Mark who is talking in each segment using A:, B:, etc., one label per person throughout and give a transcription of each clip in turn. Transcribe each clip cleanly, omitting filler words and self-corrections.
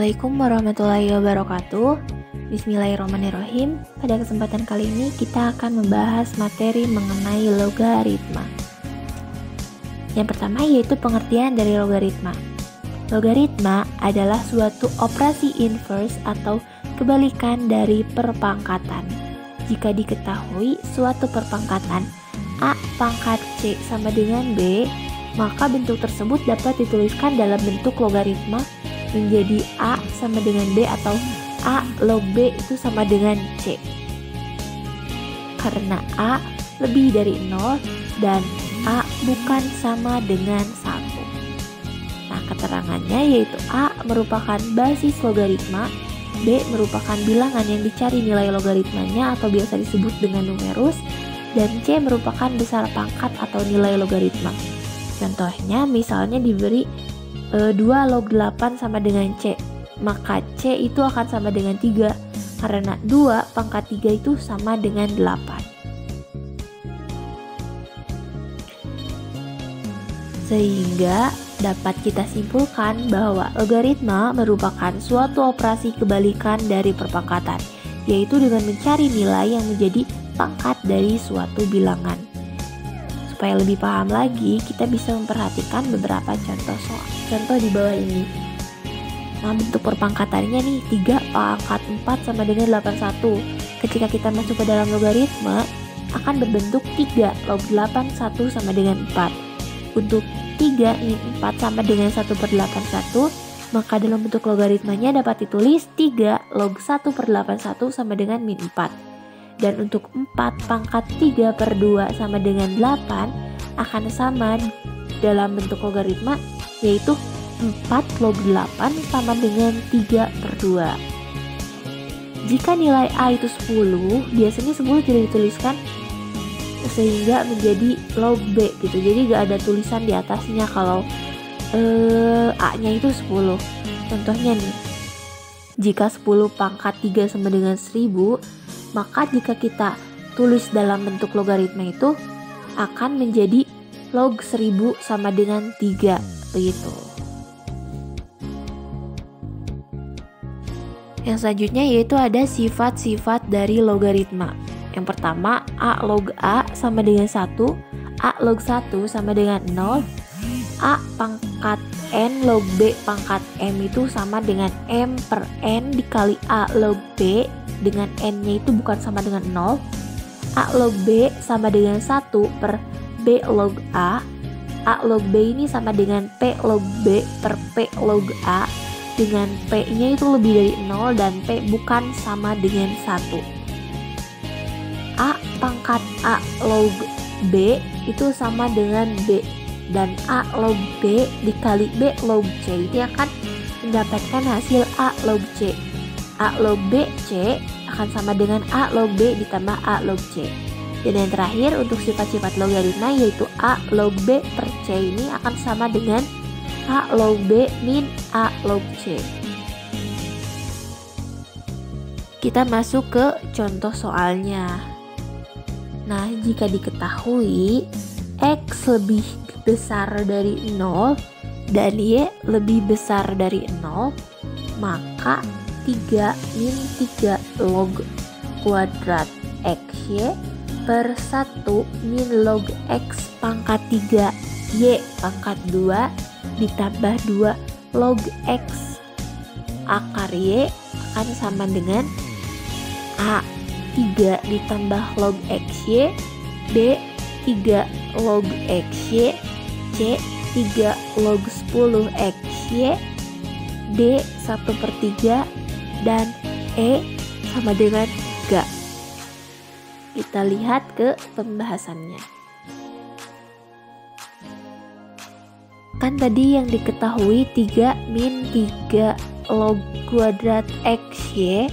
A: Assalamualaikum warahmatullahi wabarakatuh. Bismillahirrahmanirrahim. Pada kesempatan kali ini kita akan membahas materi mengenai logaritma. Yang pertama yaitu pengertian dari logaritma. Logaritma adalah suatu operasi inverse atau kebalikan dari perpangkatan. Jika diketahui suatu perpangkatan A pangkat C sama dengan B, maka bentuk tersebut dapat dituliskan dalam bentuk logaritma menjadi A sama dengan B atau A log B itu sama dengan C. Karena A lebih dari 0 dan A bukan sama dengan 1. Nah, keterangannya yaitu A merupakan basis logaritma, B merupakan bilangan yang dicari nilai logaritmanya atau biasa disebut dengan numerus, dan C merupakan besar pangkat atau nilai logaritma. Contohnya misalnya diberi 2 log 8 sama dengan C, maka C itu akan sama dengan 3 karena 2 pangkat 3 itu sama dengan 8. Sehingga dapat kita simpulkan bahwa logaritma merupakan suatu operasi kebalikan dari perpangkatan, yaitu dengan mencari nilai yang menjadi pangkat dari suatu bilangan. Supaya lebih paham lagi, kita bisa memperhatikan beberapa contoh di bawah ini. Nah, bentuk perpangkatannya nih 3 pangkat 4 sama dengan 81. Ketika kita masuk ke dalam logaritma, akan berbentuk 3 log 8 1 sama dengan 4. Untuk 3 min 4 sama dengan 1/81, maka dalam bentuk logaritmanya dapat ditulis 3 log 1/81 sama dengan min 4. Dan untuk 4 pangkat 3/2 sama dengan 8 akan sama dalam bentuk logaritma, yaitu 4 log 8 sama dengan 3/2. Jika nilai A itu 10, biasanya 10 tidak dituliskan sehingga menjadi log B gitu. Jadi gak ada tulisan di atasnya kalau A-nya itu 10. Contohnya nih, jika 10 pangkat 3 sama dengan 1000, maka jika kita tulis dalam bentuk logaritma itu akan menjadi log 1000 sama dengan 3 begitu. Yang selanjutnya yaitu ada sifat-sifat dari logaritma. Yang pertama, A log A sama dengan 1, A log 1 sama dengan 0, A pangkat N log B pangkat M itu sama dengan M per N dikali A log B dengan N-nya itu bukan sama dengan 0. A log B sama dengan 1 per B log A. A log B ini sama dengan P log B per P log A, dengan P-nya itu lebih dari 0 dan P bukan sama dengan 1. A pangkat A log B itu sama dengan B, dan A log B dikali B log C ini akan mendapatkan hasil A log C. A log B C akan sama dengan A log B ditambah A log C. Dan yang terakhir untuk sifat-sifat logaritma yaitu A log B per C ini akan sama dengan A log B min A log C. Kita masuk ke contoh soalnya. Nah, jika diketahui X lebih besar dari 0 dan Y lebih besar dari 0, maka 3 min 3 log kuadrat XY per 1 min log X pangkat 3 Y pangkat 2 ditambah 2 log X akar Y akan sama dengan A 3 ditambah log XY, B 3 log XY, C 3 log 10 XY, D 1/3, dan E sama dengan 3. Kita lihat ke pembahasannya. Kan tadi yang diketahui 3 min 3 log kuadrat XY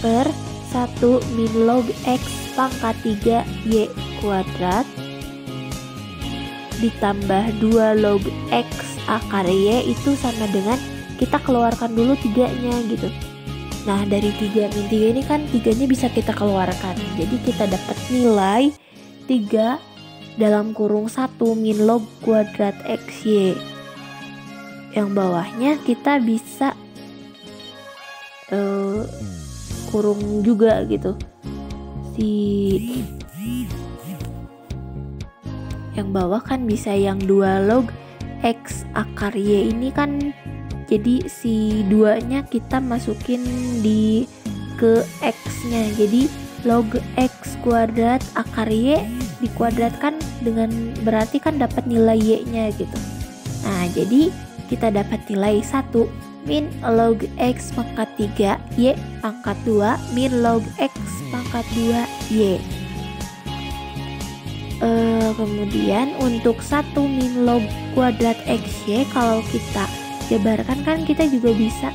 A: per 1 min log X pangkat 3 Y kuadrat ditambah 2 log X akar Y itu sama dengan, kita keluarkan dulu 3-nya gitu. Nah, dari 3 min 3 ini kan 3-nya bisa kita keluarkan. Jadi kita dapat nilai 3 dalam kurung 1 min log kuadrat XY. Yang bawahnya kita bisa kurung juga gitu. Si yang bawah kan bisa yang 2 log X akar Y ini kan, jadi si 2-nya kita masukin ke X-nya, jadi log X kuadrat akar Y dikuadratkan dengan berarti kan dapat nilai Y-nya gitu. Nah, jadi kita dapat nilai 1 min log X pangkat 3 Y pangkat 2 min log X pangkat 2 Y. Kemudian untuk 1 min log kuadrat XY kalau kita jabarkan kan kita juga bisa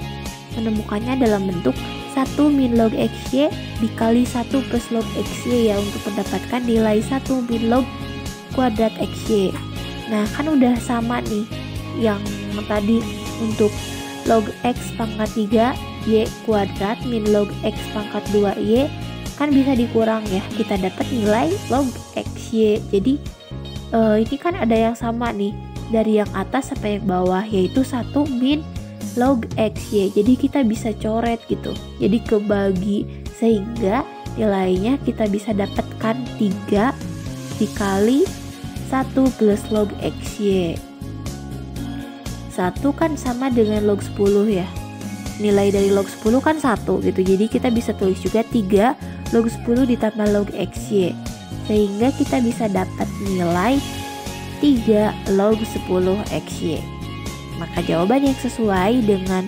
A: menemukannya dalam bentuk 1 min log XY dikali 1 plus log XY ya, untuk mendapatkan nilai 1 min log kuadrat XY. Nah, kan udah sama nih yang tadi untuk log X pangkat 3 Y kuadrat min log X pangkat 2 Y kan bisa dikurang ya, kita dapat nilai log XY. Jadi ini kan ada yang sama nih dari yang atas sampai yang bawah, yaitu 1 min log XY. Jadi kita bisa coret gitu, jadi kebagi, sehingga nilainya kita bisa dapatkan 3 dikali 1 plus log XY. 1 kan sama dengan log 10 ya, nilai dari log 10 kan 1 gitu, jadi kita bisa tulis juga 3 log 10 ditambah log XY, sehingga kita bisa dapat nilai 3 log 10 XY. Maka jawaban yang sesuai dengan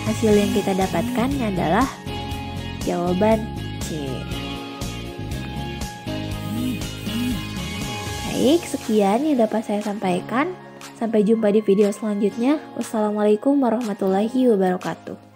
A: hasil yang kita dapatkan adalah jawaban C. Baik, sekian yang dapat saya sampaikan. Sampai jumpa di video selanjutnya. Wassalamualaikum warahmatullahi wabarakatuh.